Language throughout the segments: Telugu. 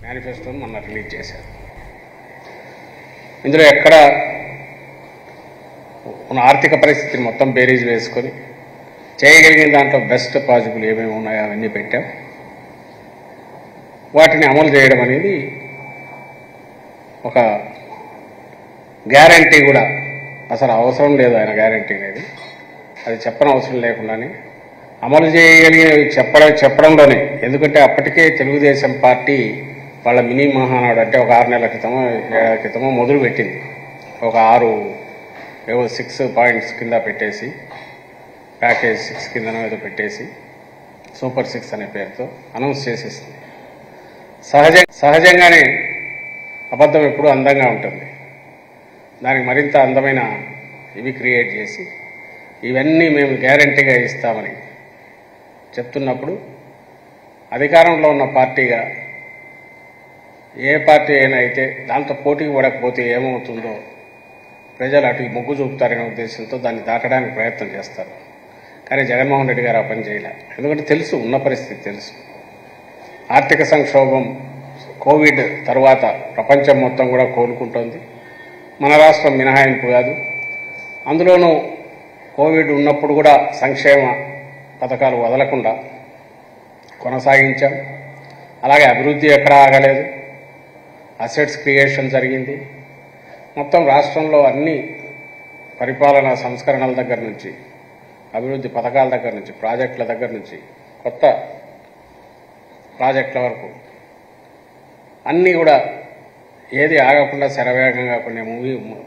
మేనిఫెస్టోను మొన్న రిలీజ్ చేశారు. ఇందులో ఎక్కడ ఉన్న ఆర్థిక పరిస్థితిని మొత్తం బేరీజ్ వేసుకొని చేయగలిగిన దాంట్లో బెస్ట్ పాజిబుల్ ఏమేమి ఉన్నాయో అవన్నీ పెట్టాం. వాటిని అమలు చేయడం అనేది ఒక గ్యారంటీ కూడా అసలు అవసరం లేదు. ఆయన గ్యారంటీ అనేది అది చెప్పనవసరం లేకుండానే అమలు చేయగలిగినవి చెప్పడంలోనే, ఎందుకంటే అప్పటికే తెలుగుదేశం పార్టీ వాళ్ళ మినీ మహానాడు అంటే ఒక 6 నెలల క్రితమో 7 నెలల క్రితమో మొదలు పెట్టింది. ఒక 6 పాయింట్స్ కింద పెట్టేసి, ప్యాకేజ్ 6 కిందనో ఏదో పెట్టేసి సూపర్ 6 అనే పేరుతో అనౌన్స్ చేసేసింది. సహజంగానే అబద్ధం ఎప్పుడూ అందంగా ఉంటుంది. దానికి మరింత అందమైన ఇవి క్రియేట్ చేసి ఇవన్నీ మేము గ్యారంటీగా ఇస్తామని చెప్తున్నప్పుడు, అధికారంలో ఉన్న పార్టీగా ఏ పార్టీ అయినా అయితే దాంతో పోటీకి పడకపోతే ఏమవుతుందో ప్రజలు అటు మొగ్గు చూపుతారనే ఉద్దేశంతో దాన్ని దాటడానికి ప్రయత్నం చేస్తారు. కానీ జగన్మోహన్ రెడ్డి గారు ఆ పని చేయలే. ఎందుకంటే తెలుసు, ఉన్న పరిస్థితి తెలుసు. ఆర్థిక సంక్షోభం కోవిడ్ తర్వాత ప్రపంచం మొత్తం కూడా కోలుకుంటోంది. మన రాష్ట్రం మినహాయింపు కాదు. అందులోనూ కోవిడ్ ఉన్నప్పుడు కూడా సంక్షేమ పథకాలు వదలకుండా కొనసాగించాం. అలాగే అభివృద్ధి ఎక్కడా ఆగలేదు. అసెట్స్ క్రియేషన్ జరిగింది. మొత్తం రాష్ట్రంలో అన్ని పరిపాలనా సంస్కరణల దగ్గర నుంచి, అభివృద్ధి పథకాల దగ్గర నుంచి, ప్రాజెక్టుల దగ్గర నుంచి, కొత్త ప్రాజెక్టుల వరకు అన్నీ కూడా ఏది ఆగకుండా శరవేగంగా కొన్ని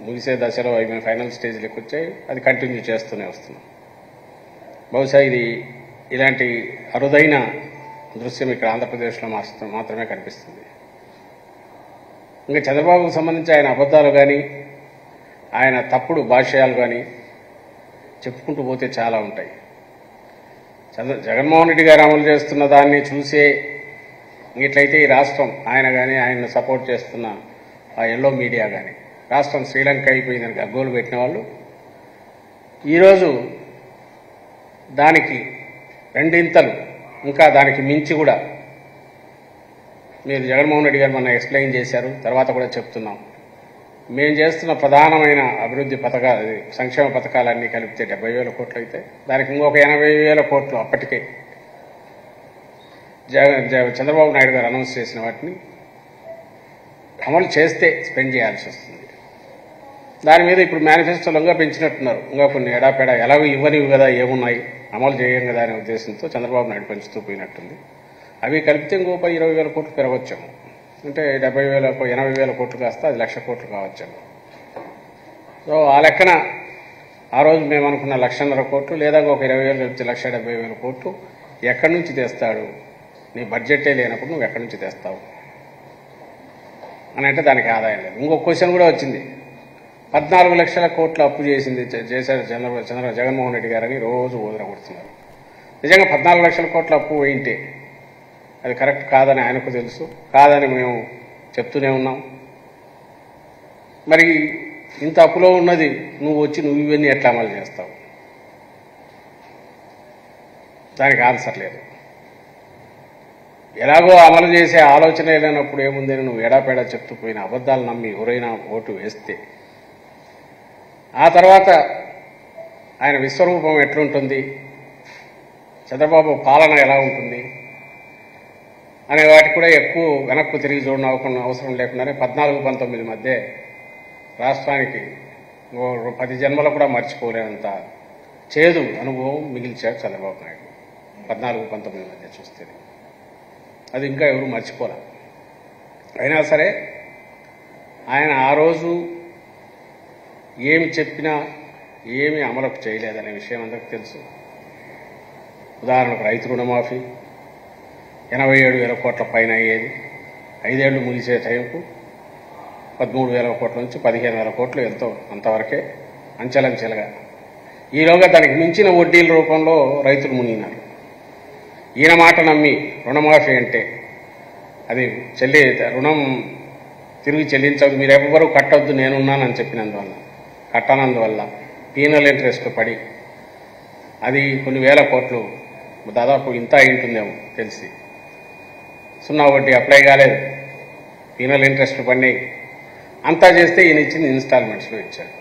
ముగిసే దశలో అవి ఫైనల్ స్టేజ్లోకి వచ్చాయి. అది కంటిన్యూ చేస్తూనే వస్తున్నాం. బహుశా ఇలాంటి అరుదైన దృశ్యం ఇక్కడ ఆంధ్రప్రదేశ్లో మాత్రమే కనిపిస్తుంది. ఇంకా చంద్రబాబుకు సంబంధించి ఆయన అబద్ధాలు కానీ, ఆయన తప్పుడు భాష్యాలు కానీ చెప్పుకుంటూ పోతే చాలా ఉంటాయి. జగన్మోహన్ రెడ్డి గారు అమలు చేస్తున్న దాన్ని చూసే ఇట్లయితే ఈ రాష్ట్రం, ఆయన కానీ ఆయన్ని సపోర్ట్ చేస్తున్న ఆ ఎల్లో మీడియా కానీ రాష్ట్రం శ్రీలంక అయిపోయిందని గగ్గోలు పెట్టిన వాళ్ళు ఈరోజు దానికి రెండింతలు, ఇంకా దానికి మించి కూడా మీరు జగన్మోహన్ రెడ్డి గారు మొన్న ఎక్స్ప్లెయిన్ చేశారు. తర్వాత కూడా చెప్తున్నాం, మేము చేస్తున్న ప్రధానమైన అభివృద్ధి పథకాలు, సంక్షేమ పథకాలన్నీ కలిపితే 70,000 కోట్లు అయితే దానికి ఇంకొక 80,000 కోట్లు అప్పటికే చంద్రబాబు నాయుడు గారు అనౌన్స్ చేసిన వాటిని అమలు చేస్తే స్పెండ్ చేయాల్సి వస్తుంది. దాని మీద ఇప్పుడు మేనిఫెస్టోలో పెంచినట్టున్నారు. ఇంకా కొన్ని ఎడాపెడా ఎలాగో ఇవ్వనివి కదా, ఏమున్నాయి అమలు చేయం కదా అనే ఉద్దేశంతో చంద్రబాబు నాయుడు పెంచుతూ పోయినట్టుంది. అవి కలిపితే ఇంకో 20,000 కోట్లు పెరగొచ్చాము. అంటే 80,000 కోట్లు కాస్త అది 1,00,000 కోట్లు కావచ్చాము. సో ఆ లెక్కన ఆ రోజు మేము అనుకున్న 1,50,000 కోట్లు లేదా ఒక 20,000 కలిపితే 1,70,000 కోట్లు ఎక్కడి నుంచి తెస్తాడు? నీ బడ్జెటే లేనప్పుడు నువ్వు ఎక్కడి నుంచి తెస్తావు అని అంటే దానికి ఆదాయం లేదు. ఇంకొక క్వశ్చన్ కూడా వచ్చింది. 14 లక్షల కోట్లు అప్పు చేశారు జగన్మోహన్ రెడ్డి గారని రోజు ఊదరగొడుతున్నారు. నిజంగా 14 లక్షల కోట్ల అప్పు వేయింటే అది కరెక్ట్ కాదని ఆయనకు తెలుసు. కాదని మేము చెప్తూనే ఉన్నాం. మరి ఇంత అప్పులో ఉన్నది నువ్వు ఇవన్నీ ఎట్లా అమలు చేస్తావు? దానికి ఆన్సర్ లేదు. ఎలాగో అమలు చేసే ఆలోచన లేనప్పుడు ఏముందని నువ్వు ఎడాపెడా చెప్తూ పోయిన అబద్ధాలు నమ్మి ఎవరైనా ఓటు వేస్తే ఆ తర్వాత ఆయన విశ్వరూపం ఎట్లుంటుంది, చంద్రబాబు పాలన ఎలా ఉంటుంది అనే వాటికి కూడా ఎక్కువ వెనక్కు తిరిగి చూడడం అవసరం లేకుండానే 14-19 మధ్య రాష్ట్రానికి 10 జన్మలు కూడా మర్చిపోలేనంత చేదు అనుభవం మిగిల్చారు చంద్రబాబు నాయుడు. 14-19 మధ్య చూస్తే అది ఇంకా ఎవరు మర్చిపోలే. అయినా సరే ఆయన ఆ రోజు ఏమి చెప్పినా ఏమి అమలు చేయలేదనే విషయం అందరికీ తెలుసు. ఉదాహరణకు రైతు రుణమాఫీ 87,000 కోట్ల పైన అయ్యేది. 5 ఏళ్లు ముగిసే టైంకు 13,000 కోట్ల నుంచి 15,000 కోట్లు ఎంతో అంతవరకే అంచెలంచెలుగా. ఈలోగా దానికి మించిన వడ్డీల రూపంలో రైతులు మునిగినారు. ఈయన మాట నమ్మి రుణమాఫీ అంటే అది రుణం తిరిగి చెల్లించదు, మీరెవ్వరూ కట్టొద్దు నేనున్నానని చెప్పినందువల్ల, కట్టనందువల్ల పీనల్ ఇంట్రెస్ట్ పడి అది కొన్ని వేల కోట్లు, దాదాపు ఇంత అయి ఉంటుందేమో తెలిసి, సున్నా వడ్డీ అప్లై కాలేదు. పీనల్ ఇంట్రెస్ట్ పడినాయి, అంతా చేస్తే ఈయన ఇచ్చింది ఇన్స్టాల్మెంట్స్లో ఇచ్చారు.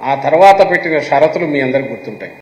ఆ తర్వాత పెట్టిన షరతులు మీ అందరికి గుర్తుంటాయి.